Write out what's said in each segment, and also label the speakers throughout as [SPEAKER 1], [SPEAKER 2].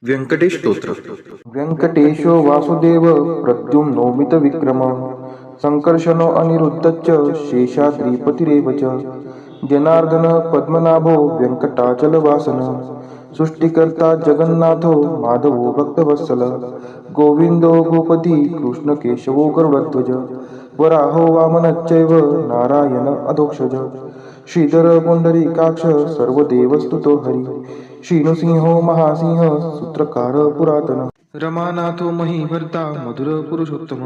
[SPEAKER 1] व्यंकटेश स्तोत्र.
[SPEAKER 2] व्यंकटेशो वासुदेव प्रद्युम्नोमित विक्रम संकर्षणो अनिरुद्धश्च शेषाद्रिपतिरेव च जनार्दन पद्मनाभो व्यंकटाचलवासन सृष्टिकर्ता जगन्नाथो माधवो भक्तवत्सल गोविंदो गोपती कृष्णकेशवो गरुडध्वज वराहो वामनश्चैव नारायण अधोक्षज श्रीधर पुंडरीकाक्ष सर्वदेवस्तुतो हरि श्रीनृसिंहो महासिंह सूत्रकार पुरातन रमानाथो महीभर्ता मधुर पुरुषोत्तम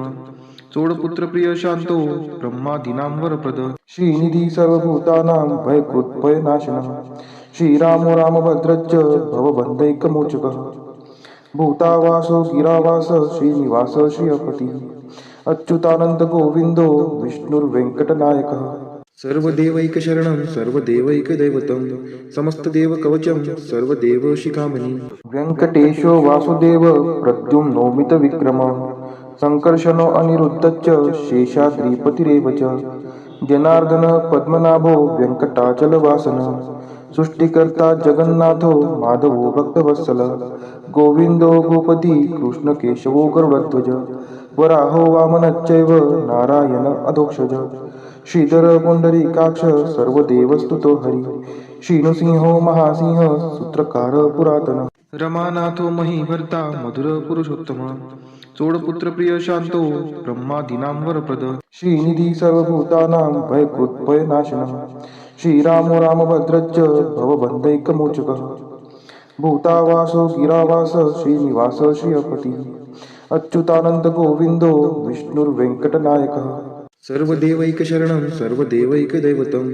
[SPEAKER 2] चोडपुत्र प्रिय शांतो ब्रह्मादीनां वरप्रद श्रीनिधी सर्वभूतानां भयकृत भयनाशनः श्रीरामो रामभद्रश्च भवबन्धैकमोचकः भूतावासो गिरावास श्रीनिवास श्रियपती अच्युतानंद गोविंदो विष्णुर्वेंकटनायकः सर्वदेवैकशरणं सर्वदेवैकदैवतं समस्तदेवकवचं सर्वदेवशिखामणि व्यंकटेशो वासुदेव प्रद्युम्नोमित विक्रम संकर्षणो अनिरुद्धश्च शेषाद्रिपतिरेव च जनार्दन पद्मनाभो व्यंकटाचलवासन सृष्टिकर्ता जगन्नाथो माधवो भक्तवत्सल गोविंदो गोपती कृष्णकेशवो गरुडध्वज वराहो वामनश्चैव नारायण अधोक्षज श्रीधर पुंडरीकाक्ष सर्वदेवस्तुतो हरि श्रीनृसिंहो महासिंह सूत्रकार पुरातन रमानाथो महीभर्ता मधुर पुरुषोत्तम चोडपुत्र प्रिय शांतो ब्रह्मादीनां वरप्रद श्रीनिधी सर्वभूतानां भयकृत भयनाशनः श्रीरामो रामभद्रश्च भवबन्धैकमोचकः भूतावासो गिरावास श्रीनिवास श्रियपती अच्युतानंद गोविंदो विष्णुर्वेंकटनायकः सर्वदेवैकशरणं सर्वदेवैकदैवतं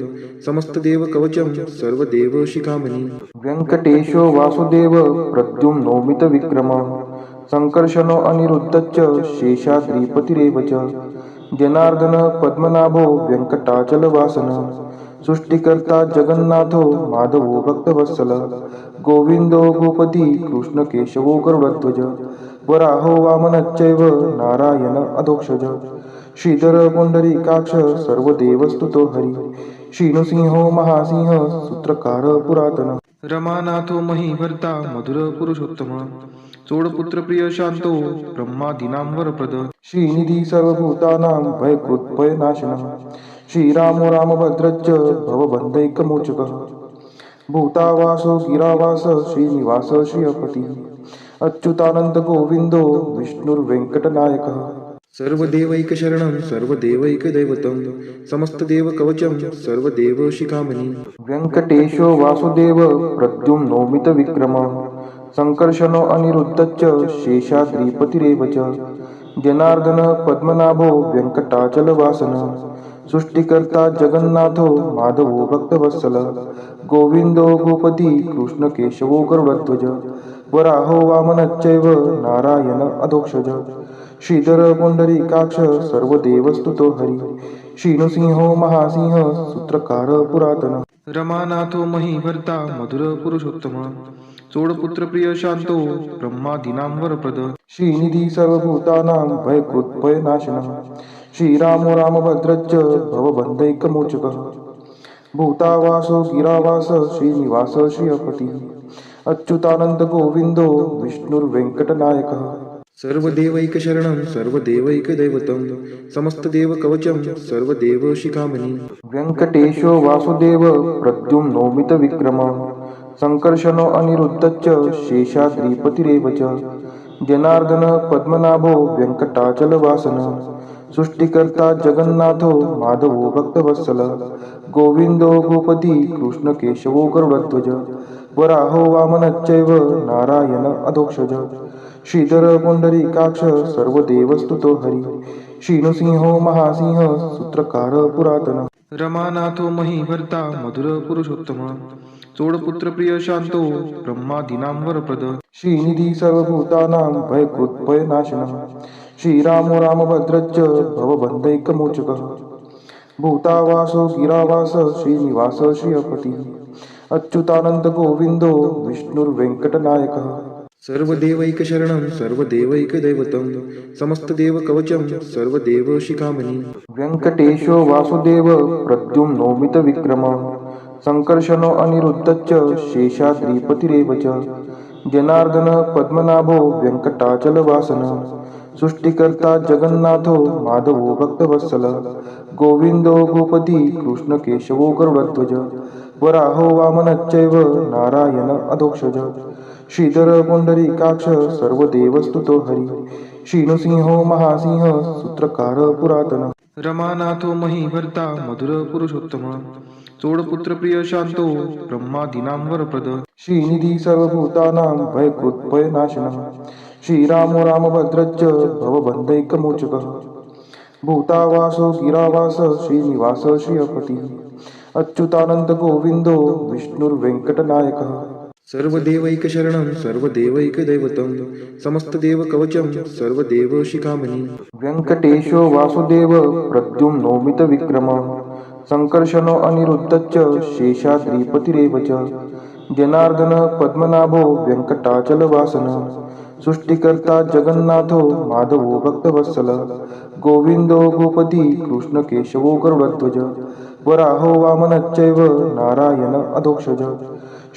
[SPEAKER 2] समस्तदेवकवचं सर्वदेवशिखामणि व्यंकटेशो वासुदेव प्रद्युम्नोमित विक्रम संकर्षणो अनिरुद्धश्च शेषाद्रिपतिरेव च जनार्दन पद्मनाभो व्यंकटाचलवासन सृष्टिकर्ता जगन्नाथो माधवो भक्तवत्सल गोविंदो गोपती कृष्णकेशवो गरुडध्वज वराहो वामनश्चैव नारायण अधोक्षज श्रीधर पुंडरीकाक्ष सर्वदेवस्तुतो हरि श्रीनृसिंहो महासिंह सूत्रकार पुरातन रमानाथो महीभर्ता मधुर पुरुषोत्तम चोडपुत्र प्रिय शांतो ब्रह्मादीनां वरप्रद श्रीनिधी सर्वभूतानां भयकृत भयनाशनः श्रीरामो रामभद्रश्च भवबन्धैकमोचकः भूतावासो गिरावास श्रीनिवास श्रियपती अच्युतानंद गोविंदो विष्णुर्वेंकटनायकः सर्वदेवैकशरणं सर्वदेवैकदैवतं समस्तदेवकवचं सर्वदेवशिखामणि व्यंकटेशो वासुदेव प्रद्युम्नोमित विक्रम संकर्षणो अनिरुद्धश्च शेषाद्रिपतिरेव च जनार्दन पद्मनाभो व्यंकटाचलवासन सृष्टिकर्ता जगन्नाथो माधवो भक्तवत्सल गोविंदो गोपती कृष्णकेशवो गरुडध्वज वराहो वामनश्चैव नारायण अधोक्षज श्रीधर पुंडरीकाक्ष सर्वदेवस्तुतो हरि श्रीनृसिंहो महासिंह सूत्रकार पुरातन रमानाथो महीभर्ता मधुर पुरुषोत्तम चोडपुत्र प्रिय शांतो ब्रह्मादीनां वरप्रद श्रीनिधी सर्वभूतानां भयकृत भयनाशनः श्रीरामो रामभद्रश्च भवबन्धैकमोचकः भूतावासो गिरावास श्रीनिवास श्रियपती अच्युतानंद गोविंदो विष्णुर्वेंकटनायकः सर्वदेवैकशरणं सर्वदेवैकदैवतं समस्तदेवकवचं सर्वदेवशिखामणि व्यंकटेशो वासुदेव प्रद्युम्नोमित विक्रम संकर्षणो अनिरुद्धश्च शेषाद्रिपतिरेव च जनार्दन पद्मनाभो व्यंकटाचलवासन सृष्टिकर्ता जगन्नाथो माधवो भक्तवत्सल गोविंदो गोपती कृष्णकेशवो गरुडध्वज वराहो वामनश्चैव नारायण अधोक्षज श्रीधर पुंडरीकाक्ष सर्वदेवस्तुतो हरि श्रीनृसिंहो महासिंह सूत्रकार पुरातन रमानाथो महीभर्ता मधुर पुरुषोत्तम चोडपुत्र प्रिय शांतो ब्रह्मादीनां वरप्रद श्रीनिधी सर्वभूतानां भयकृत भयनाशनः श्रीरामो रामभद्रश्च भवबन्धैकमोचकः भूतावासो गिरावास श्रीनिवास श्रियपती अच्युतानंद गोविंदो विष्णुर्वेंकटनायकः सर्वदेवैकशरणं सर्वदेवैकदैवतं समस्तदेवकवचं सर्वदेवशिखामणि व्यंकटेशो वासुदेव प्रद्युम्नोमित विक्रम संकर्षणो अनिरुद्धश्च शेषाद्रिपतिरेव च जनार्दन पद्मनाभो व्यंकटाचलवासन सृष्टिकर्ता जगन्नाथो माधवो भक्तवत्सल गोविंदो गोपती कृष्ण केशवो गरुडध्वज वराहो वामनश्चैव नारायण अधोक्षज श्रीधर पुंडरीकाक्ष सर्वदेवस्तुतो हरि श्रीनृसिंहो महासिंह सूत्रकार पुरातन रमानाथो महीभर्ता मधुर पुरुषोत्तम चोडपुत्र प्रिय शांतो ब्रह्मादीनां वरप्रद श्रीनिधी सर्वभूतानां भयकृत्भयनाशनः श्रीरामो रामभद्रश्च भवबन्धैकमोचकः भूतावासो गिरावास श्रीनिवास श्रियपतिः अच्युतानंद गोविंदो विष्णुर्वेंकटनायकः सर्वदेवैकशरणं सर्वदेवैकदैवतं समस्तदेवकवचं सर्वदेवशिखामणि व्यंकटेशो वासुदेव प्रद्युम्नोमितविक्रमः संकर्षणो अनिरुद्धश्च शेषाद्रिपतिरेव च जनार्दन पद्मनाभो व्यंकटाचलवासन सृष्टिकर्ता जगन्नाथो माधवो भक्तवत्सल गोविंदो गोपती कृष्ण केशवो गरुडध्वज वराहो वामनश्चैव नारायण अधोक्षज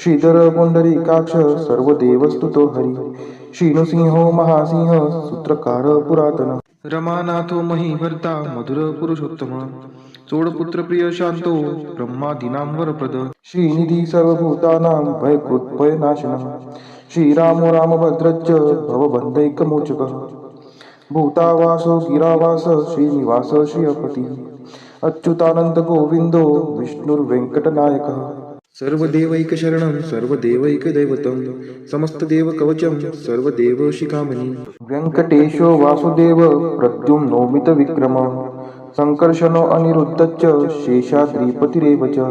[SPEAKER 2] श्रीधर पुंडरीकाक्ष सर्वदेवस्तुतो हरि श्रीनृसिंहो महासिंह सूत्रकार पुरातन रमानाथो महीभर्ता मधुर पुरुषोत्तम चोडपुत्र प्रिय शांतो ब्रह्मादीनां वरप्रद श्रीनिधी सर्वभूतानां भयकृत्भयनाशनः श्रीरामो रामभद्रश्च भवबन्धैकमोचकः भूतावासो गिरावास श्रीनिवास श्रियपतिः अच्युतानंद गोविंदो विष्णुर्वेंकटनायकः सर्वदेवैकशरणं सर्वदेवैकदैवतं समस्तदेवकवचं सर्वदेवशिखामणि व्यंकटेशो वासुदेव प्रद्युम्नोमितविक्रमः संकर्षणो अनिरुद्धश्च शेषाद्रिपतिरेव च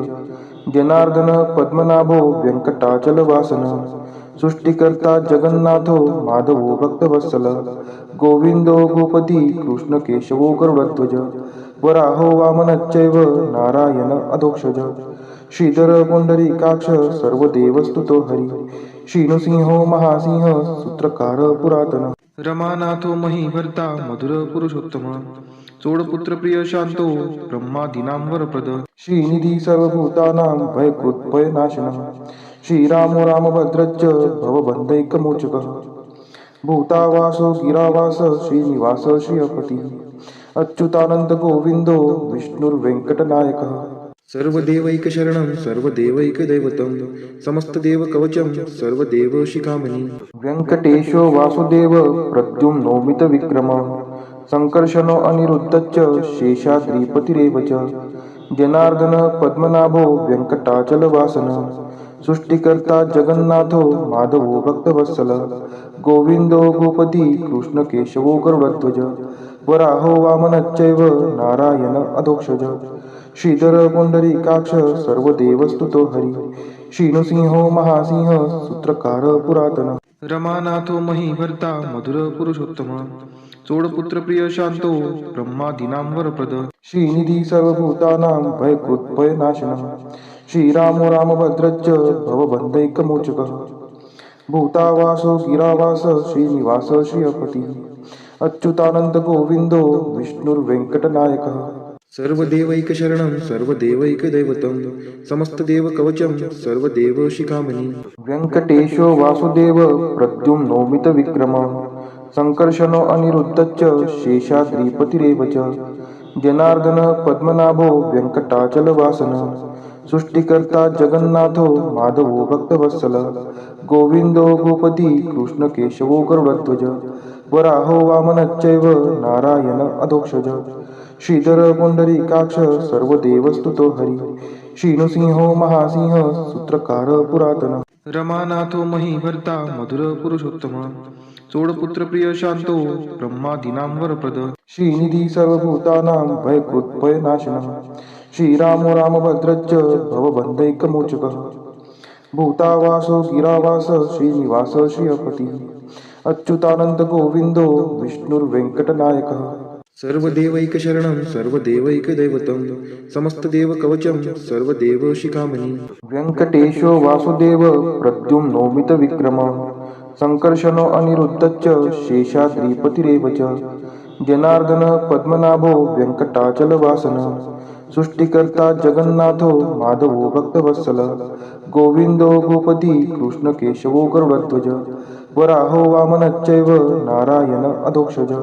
[SPEAKER 2] जनार्दन पद्मनाभो व्यंकटाचलवासन सृष्टिकर्ता जगन्नाथो माधवो भक्तवत्सल गोविंदो गोपती कृष्ण केशवो गरुडध्वज वराहो वामनश्चैव नारायण अधोक्षज श्रीधर पुंडरीकाक्ष सर्वदेवस्तुतो हरि श्रीनृसिंहो महासिंह सूत्रकार पुरातन रमानाथो महीभर्ता मधुर पुरुषोत्तम चोडपुत्र प्रिय शांतो ब्रह्मादीनां वरप्रद श्रीनिधी सर्वभूतानां भयकृत्भयनाशनः श्रीरामो रामभद्रश्च भवबन्धैकमोचकः भूतावासो गिरावास श्रीनिवास श्रियपतिः अच्युतानंद गोविंदो विष्णुर्वेंकटनायकः सर्वदेवैकशरणं सर्वदेवैकदैवतं समस्तदेवकवचं सर्वदेवशिखामणि व्यंकटेशो वासुदेव प्रद्युम्नोमितविक्रमः संकर्षणो अनिरुद्धश्च शेषाद्रिपतिरेव च जनार्दन पद्मनाभो व्यंकटाचलवासन सृष्टिकर्ता जगन्नाथो माधवो भक्तवत्सल गोविंदो गोपती कृष्ण केशवो गरुडध्वज वराहो वामनश्चैव नारायण अधोक्षज श्रीधर पुंडरीकाक्ष सर्वदेवस्तुतो हरि श्रीनृसिंहो महासिंह सूत्रकार पुरातन रमानाथो महीभर्ता मधुर पुरुषोत्तम चोडपुत्र प्रिय शांतो ब्रह्मादीनां वरप्रद श्रीनिधी सर्वभूतानां भयकृत्भयनाशनः श्रीरामो रामभद्रश्च भवबन्धैकमोचकः भूतावासो गिरावास श्रीनिवास श्रियपतिः अच्युतानंद गोविंदो विष्णुर्वेंकटनायकः सर्वदेवैकशरणं सर्वदेवैकदैवतं समस्तदेवकवचं सर्वदेवशिखामणि व्यंकटेशो वासुदेव प्रद्युम्नोमितविक्रमः संकर्षणो अनिरुद्धश्च शेषाद्रिपतिरेव च जनार्दन पद्मनाभो व्यंकटाचलवासन सृष्टिकर्ता जगन्नाथो माधवो भक्तवत्सल गोविंदो गोपती कृष्ण केशवो गरुडध्वज वराहो वामनश्चैव नारायण अधोक्षज श्रीधर पुंडरीकाक्ष सर्वदेवस्तुतो हरि श्रीनृसिंहो महासिंह सूत्रकार पुरातन रमानाथो महीभर्ता मधुर पुरुषोत्तम चोडपुत्र प्रिय शांतो ब्रह्मादीनां वरप्रद श्रीनिधी सर्वभूतानां भयकृत्भयनाशनः श्रीरामो रामभद्रश्च भवबन्धैकमोचकः भूतावासो गिरावास श्रीनिवास श्रियपतिः अच्युतानंद गोविंदो विष्णुर्वेंकटनायकः सर्वदेवैकशरणं सर्वदेवैकदैवतं समस्तदेवकवचं सर्वदेवशिखामणि व्यंकटेशो वासुदेव प्रद्युम्नोमितविक्रमः संकर्षणो अनिरुद्धश्च शेषाद्रिपतिरेव च जनार्दन पद्मनाभो व्यंकटाचलवासन सृष्टिकर्ता जगन्नाथो माधवो भक्तवत्सल गोविंदो गोपती कृष्ण केशवो गरुडध्वज वराहो वामनश्चैव नारायण अधोक्षज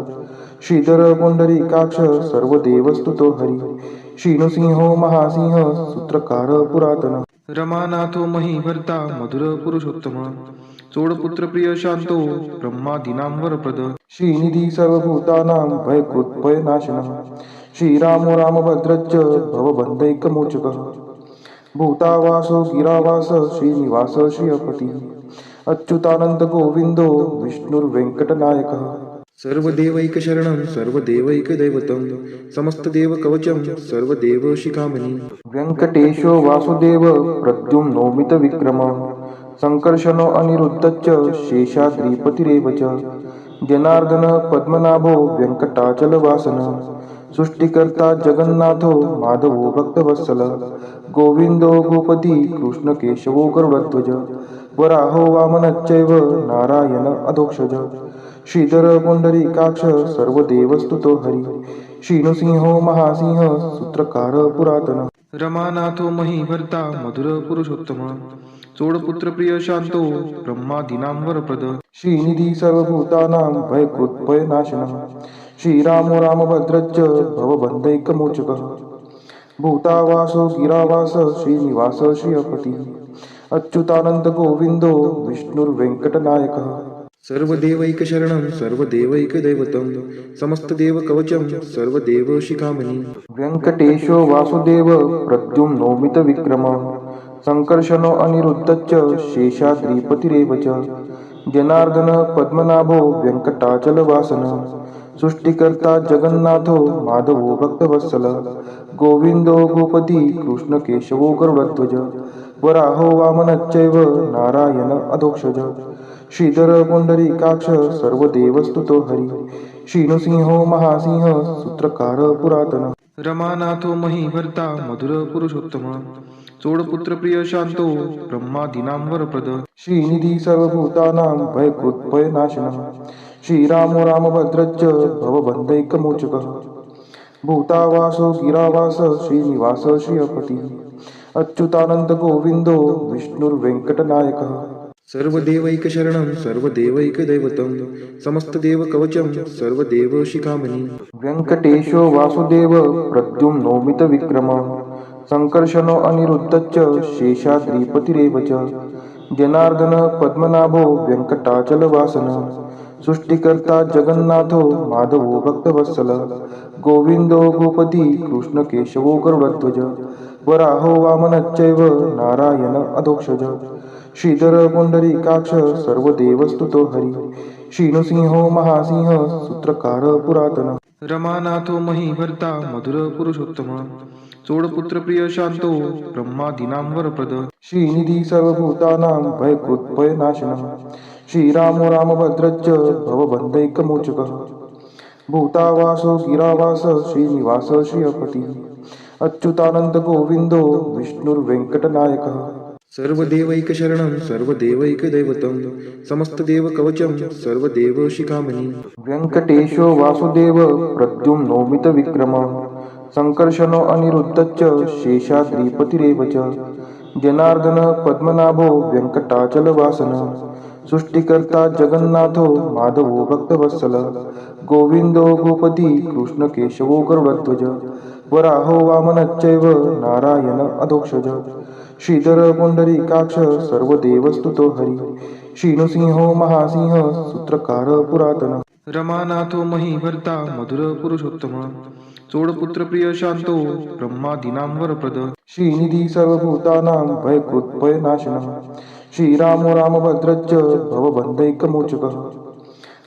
[SPEAKER 2] श्रीधर पुंडरीकाक्ष सर्वदेवस्तुतो हरी श्रीनृसिंहो महासिंह सूत्रकार पुरातन रमानाथो महीभर्ता मधुर पुरुषोत्तम चोडपुत्र प्रिय शांतो ब्रह्मादीनां वरप्रद श्रीनिधी सर्वभूतानां भयकृत्भयनाशनः श्रीरामो रामभद्रश्च भवबन्धैकमोचकः भूतावासो गिरावास श्रीनिवास श्रियपतिः अच्युतानंद गोविंदो विष्णुर्वेंकटनायकः सर्वदेवैकशरणं सर्वदेवैकदैवतं समस्तदेवकवचं सर्वदेवशिखामणि व्यङ्कटेशो वासुदेव प्रद्युम्नोमितविक्रमः संकर्षणो अनिरुद्धश्च शेषाद्रिपतिरेव च जनार्दन पद्मनाभो व्यङ्कटाचलवासनः सृष्टिकर्ता जगन्नाथो माधवो भक्तवत्सल गोविंदो गोपती कृष्णकेशवो गरुडध्वज वराहो वामनश्चैव नारायण अधोक्षज श्रीधर पुंडरीकाक्ष सर्वदेवस्तुतो हरी श्रीनृसिंहो महासिंह सूत्रकार पुरातन रमानाथो महीभर्ता मधुर पुरुषोत्तम चोडपुत्र प्रिय शांतो ब्रह्मादीनां वरप्रद श्रीनिधी सर्वभूतानां भयकृत्भयनाशनः श्रीरामो रामभद्रश्च भवबन्धैकमोचकः भूतावासो गिरावास श्रीनिवास श्रियपतिः अच्युतानंद गोविंदो विष्णुर्वेंकटनायकः सर्वदेवैकशरणं सर्वदेवैकदैवतं समस्तदेवकवचं सर्वदेवशिखामणि व्यङ्कटेशो वासुदेव प्रद्युम्नोमितविक्रमः संकर्षणो अनिरुद्धश्च शेषाद्रिपतिरेव च जनार्दन पद्मनाभो व्यङ्कटाचलवासनः सृष्टिकर्ता जगन्नाथो माधवो भक्तवत्सल गोविंदो गोपती कृष्णकेशवो गरुडध्वज वराहो वामनश्चैव नारायण अधोक्षज श्रीधर पुंडरीकाक्ष सर्वदेवस्तुतो हरी श्रीनृसिंहो महासिंह सूत्रकार पुरातन रमानाथो महीभर्ता मधुर पुरुषोत्तम चोडपुत्र प्रिय शांतो ब्रह्मादीनां वरप्रद श्रीनिधी सर्वभूतानां भयकृत्भयनाशनः श्रीरामो रामभद्रश्च भवबन्धैकमोचकः भूतावासो गिरावास श्रीनिवास श्रियपतिः अच्युतानंद गोविंदो विष्णुर्वेंकटनायकः सर्वदेवैकशरणं सर्वदेवैकदैवतं समस्तदेवकवचं सर्वदेवशिखामणि व्यङ्कटेशो वासुदेव प्रद्युम्नोमितविक्रमः संकर्षणो अनिरुद्धश्च शेषाद्रिपतिरेव च जनार्दन पद्मनाभो व्यङ्कटाचलवासनः सृष्टिकर्ता जगन्नाथो माधवो भक्तवत्सल गोविंदो गोपती कृष्णकेशवो गरुडध्वज वराहो वामनश्चैव नारायण अधोक्षज श्रीधर पुंडरीकाक्ष सर्वदेवस्तुतो हरी श्रीनृसिंहो महासिंह सूत्रकार पुरातन रमानाथो महीभर्ता मधुर पुरुषोत्तम चोडपुत्र प्रिय शांतो ब्रह्मादीनां वरप्रद श्रीनिधी सर्वभूतानां भयकृत्भयनाशनः श्रीरामो रामभद्रश्च भवबन्धैकमोचकः भूतावासो गिरावास श्रीनिवास श्रियपतिः अच्युतानंद गोविंदो विष्णुर्वेंकटनायकः सर्वदेवैकशरणं सर्वदेवैकदैवतं समस्तदेवकवचं सर्वदेवशिखामणि व्यङ्कटेशो वासुदेव प्रद्युम्नोमितविक्रमः संकर्षणो अनिरुद्धश्च शेषाद्रिपतिरेव च जनार्दन पद्मनाभो व्यङ्कटाचलवासनः सृष्टिकर्ता जगन्नाथो माधवो भक्तवत्सल गोविंदो गोपती कृष्णकेशवो गरुडध्वज वराहो वामनश्चैव नारायण अधोक्षज श्रीधर पुंडरीकाक्ष सर्वदेवस्तुतो हरी श्रीनृसिंहो महासिंह सूत्रकार पुरातन रमानाथो महीभर्ता मधुर पुरुषोत्तम चोडपुत्र प्रिय शांतो ब्रह्मादीनां वरप्रद श्रीनिधी सर्वभूतानां भयकृत्भयनाशनः श्रीरामो रामभद्रश्च भवबन्धैकमोचकः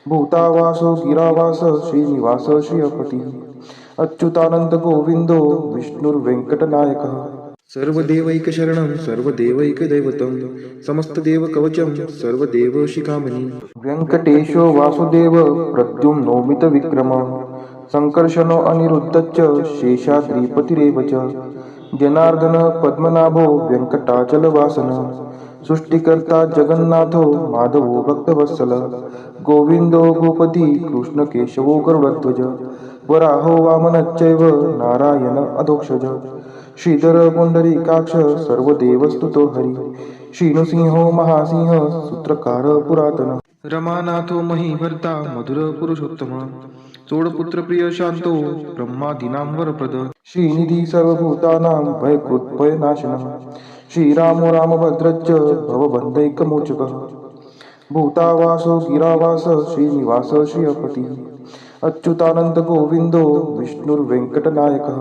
[SPEAKER 2] भूतावासो गिरावास श्रीनिवास श्रियपतिः अच्युतानंद गोविंदो विष्णुर्वेंकटनायकः सर्वदेवैकशरणं सर्वदेवैकदैवतं समस्तदेवकवचं सर्वदेवशिखामणि व्यङ्कटेशो वासुदेव प्रद्युम्नोमितविक्रमः संकर्षणो अनिरुद्धश्च शेषाद्रिपतिरेव च जनार्दन पद्मनाभो व्यङ्कटाचलवासनः सृष्टिकर्ता जगन्नाथो माधवो भक्तवत्सल गोविंदो गोपती कृष्ण केशवो गरुडध्वज वराहो वामनश्चैव नारायण अधोक्षज श्रीधर पुंडरीकाक्ष सर्वदेवस्तुतो हरी श्रीनृसिंहो महासिंह सूत्रकार पुरातन रमानाथो महीभर्ता मधुर पुरुषोत्तम चोडपुत्र प्रिय शांतो ब्रह्मादीनां वरप्रद श्रीनिधी सर्वभूतानां भयकृत्भयनाशनः श्रीरामो रामभद्रश्च भवबन्धैकमोचकः भूतावासो गिरावास श्रीनिवास श्रियपतिः अच्युतानंद गोविंदो विष्णुर्वेंकटनायकः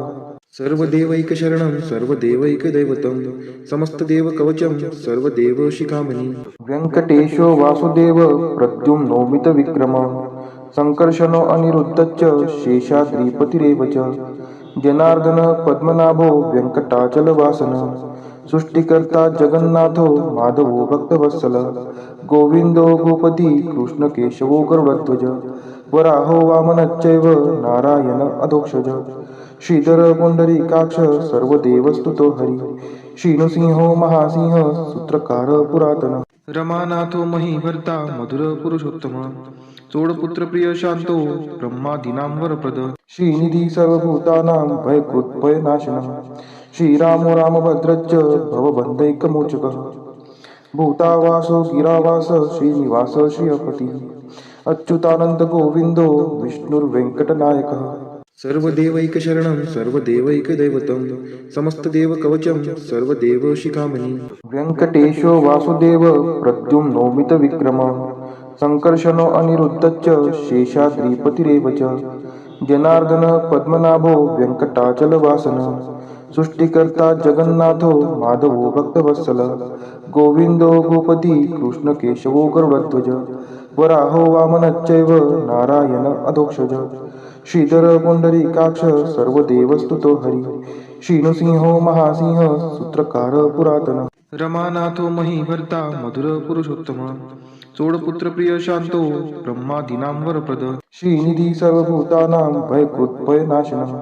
[SPEAKER 2] सर्वदेवैकशरणं सर्वदेवैकदैवतं समस्तदेवकवचं सर्वदेवशिखामणि व्यङ्कटेशो वासुदेव प्रद्युम्नो मितविक्रमः संकर्षणो अनिरुद्धश्च शेषाद्रिपतिरेव च जनार्दन पद्मनाभो व्यङ्कटाचलवासनः सृष्टिकर्ता जगन्नाथो माधवो भक्तवत्सल गोविंदो गोपती कृष्णकेशवो गरुडध्वज वराहो वामनश्चैव नारायण अधोक्षज श्रीधर पुंडरीकाक्ष सर्वदेवस्तुतो हरी श्रीनृसिंहो महासिंह सूत्रकार पुरातन रमानाथो महीभर्ता मधुर पुरुषोत्तम चोडपुत्र प्रिय शांतो ब्रह्मादीनां वरप्रद श्रीनिधी सर्वभूतानां भयकृत्भयनाशनः श्रीरामो रामभद्रश्च भवबन्धैकमोचकः भूतावासो गिरावास श्रीनिवास श्रियपतिः अच्युतानंद गोविंदो विष्णुर्वेंकटनायकः सर्वदेवैकशरणं सर्वदेवैकदैवतं समस्तदेवकवचं सर्वदेवशिखामणि व्यङ्कटेशो वासुदेव प्रद्युम्नो मितविक्रमः संकर्षणो अनिरुद्धश्च शेषाद्रिपतिरेव च जनार्दन पद्मनाभो व्यङ्कटाचलवासनः सृष्टिकर्ता जगन्नाथो माधवो भक्तवत्सल गोविंदो गोपती कृष्णकेशवो गरुडध्वज वराहो वामनश्चैव नारायण अधोक्षज श्रीधर पुंडरीकाक्ष सर्वदेवस्तुतो हरी श्रीनृसिंहो महासिंह सूत्रकार पुरातन रमानाथो महीभर्ता मधुर पुरुषोत्तम चोडपुत्र प्रिय शांतो ब्रह्मादीनां वरप्रद श्रीनिधी सर्वभूतानां भयकृत्भयनाशनः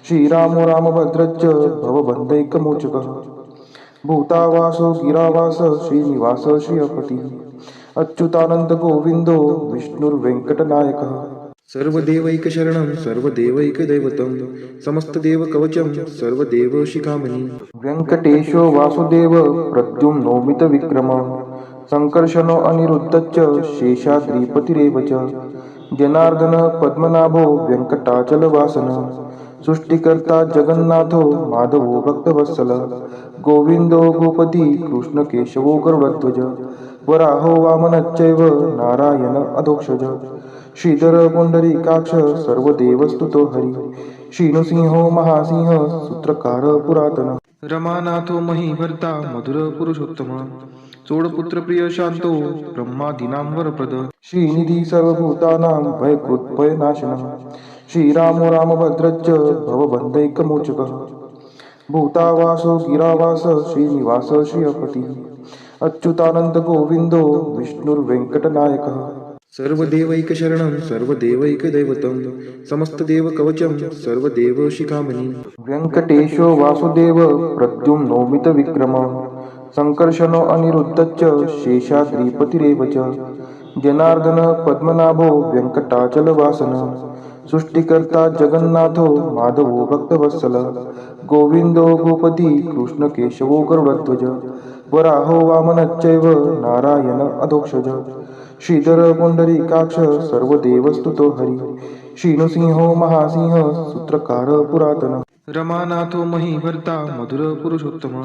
[SPEAKER 2] श्रीरामो रामभद्रश्च भवबन्धैकमोचकः भूतावासो गिरावास श्रीनिवास श्रियपतिः अच्युतानंद गोविंदो विष्णुर्वेंकटनायकः सर्वदेवैकशरणं सर्वदेवैकदैवतं समस्तदेवकवचं सर्वदेवशिखामणि व्यङ्कटेशो वासुदेव प्रद्युम्नो मितविक्रमः संकर्षणो अनिरुद्धश्च शेषाद्रिपतिरेव च जनार्दन पद्मनाभो व्यङ्कटाचलवासनः सृष्टिकर्ता जगन्नाथो माधवो भक्तवत्सल गोविंदो गोपती कृष्णकेशवो गरुडध्वज वराहो वामनश्चैव नारायण अधोक्षज श्रीधर पुंडरीकाक्ष सर्वदेवस्तुतो हरी श्रीनृसिंहो महासिंह सूत्रकार पुरातन रमानाथो महीभर्ता मधुर पुरुषोत्तम चोडपुत्र प्रिय शांतो ब्रह्मादीनां वरप्रद श्रीनिधी सर्वभूतानां भयकृत्भयनाशनः श्रीरामो रामभद्रश्च भवबन्धैकमोचकः भूतावासो गिरावास श्रीनिवास श्रियपतिः अच्युतानंद गोविंदो विष्णुर्वेंकटनायकः सर्वदेवैकशरणं सर्वदेवैकदैवतं समस्तदेवकवचं सर्वदेवशिखामणि व्यङ्कटेशो वासुदेव प्रद्युम्नो मितविक्रमः संकर्षणो अनिरुद्धश्च शेषाद्रिपतिरेव च जनार्दन पद्मनाभो व्यङ्कटाचलवासनः सृष्टिकर्ता जगन्नाथो माधवो भक्तवत्सल गोविंदो गोपती कृष्णकेशवो गरुडध्वज वराहो वामनश्चैव नारायण अधोक्षज श्रीधर पुंडरीकाक्ष सर्वदेवस्तुतो हरी श्रीनृसिंहो महासिंह सूत्रकार पुरातन रमानाथो महीभर्ता मधुर पुरुषोत्तम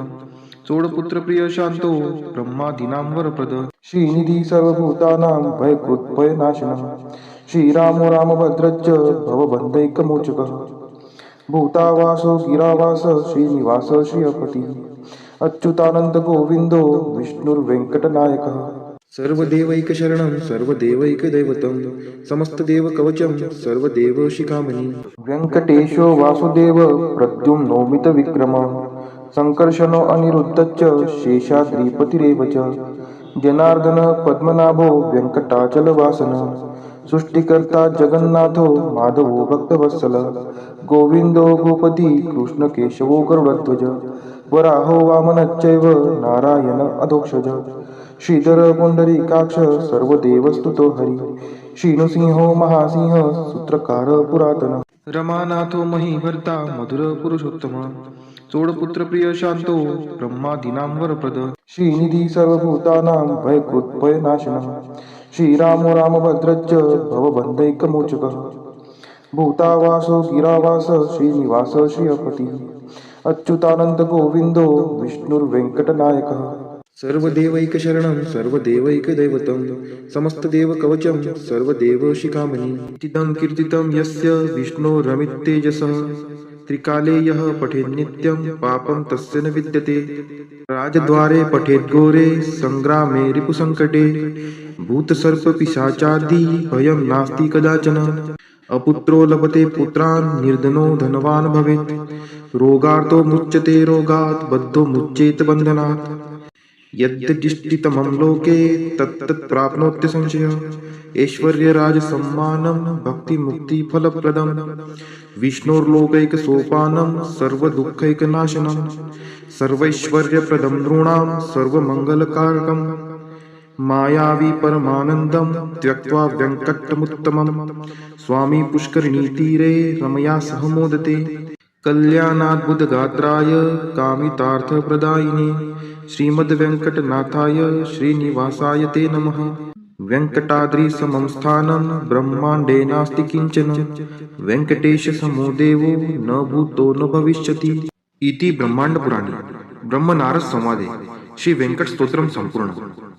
[SPEAKER 2] चोडपुत्र प्रिय शांतो ब्रह्मादीनां वरप्रद श्रीनिधी सर्वभूतानां भयकृत्भयनाशनः श्रीरामो रामभद्रश्च भवबन्धैकमोचकः भूतावासो गिरावास श्रीनिवास श्रियपतिः अच्युतानंद गोविंदो विष्णुर्वेंकटनायकः सर्वदेवैकशरणं सर्वदेवैकदैवतं समस्तदेवकवचं सर्वदेवशिखामणि व्यङ्कटेशो वासुदेव प्रद्युम्नो मितविक्रमः संकर्षणो अनिरुद्धश्च शेषाद्रिपतिरेव च जनार्दन पद्मनाभो व्यङ्कटाचलवासनः सृष्टिकर्ता जगन्नाथो माधवो भक्तवत्सल गोविंदो गोपती कृष्णकेशवो गरुडध्वज वराहो वामनश्चैव नारायण अधोक्षज श्रीधर पुंडरीकाक्ष सर्वदेवस्तुतो हरी श्रीनृसिंहो महासिंह सूत्रकार पुरातन रमानाथो महीभर्ता मधुर पुरुषोत्तम चोडपुत्र प्रिय शांतो ब्रह्मादीनां वरप्रद श्रीनिधी सर्वभूतानां भयकृत् भयनाशनः श्रीरामो रामभद्रश्च भवबन्धैकमोचकः भूतावासो गिरावास श्रीनिवास श्रियपति अच्युतानंद गोविंदो विष्णुर्वेंकटनायकः सर्वदेवैकशरणं सर्वदेवैकदैवतं समस्तदेवकवचं सर्वदेवशिखामणि इदं कीर्तितं यस्य विष्णोरमिततेजसः त्रिकाले यः पठेन्नित्यं पापं तस्य न विद्यते राजद्वारे पठेद्घोरे संग्रामे रिपुसङ्कटे भूतसर्पपिशाचादि भयं नास्ति कदाचन अपुत्रो लभते पुत्रान् निर्धनो धनवान् भवेत् रोगार्तो मुच्यते रोगात् बद्धो मुच्येत बन्धनात् यद्यदिष्टितमं लोके तत्तत् प्राप्नोत्य संशयः ऐश्वर्यराजसम्मानं भक्तिमुक्तिफलप्रदं विष्णोर्लोकैकसोपानं सर्वदुःखैकनाशनं सर्वैश्वर्यप्रदं नृणां सर्वमङ्गलकारकं मायावी परमानन्दं त्यक्त्वा व्यङ्कटमुत्तमं स्वामी पुष्करिणीतीरे रमया सह मोदते कल्याणाद्भुतगात्राय कामितार्थप्रदायिने श्रीमद्वेङ्कटनाथाय श्रीनिवासाय ते नमः वेङ्कटाद्रिसमं स्थानं ब्रह्माण्डे नास्ति किञ्चन वेङ्कटेशसमो देवो न भूतो न भविष्यति इति ब्रह्माण्डपुराणे ब्रह्मनारद संवादे श्री वेंकट स्तोत्रम संपूर्ण।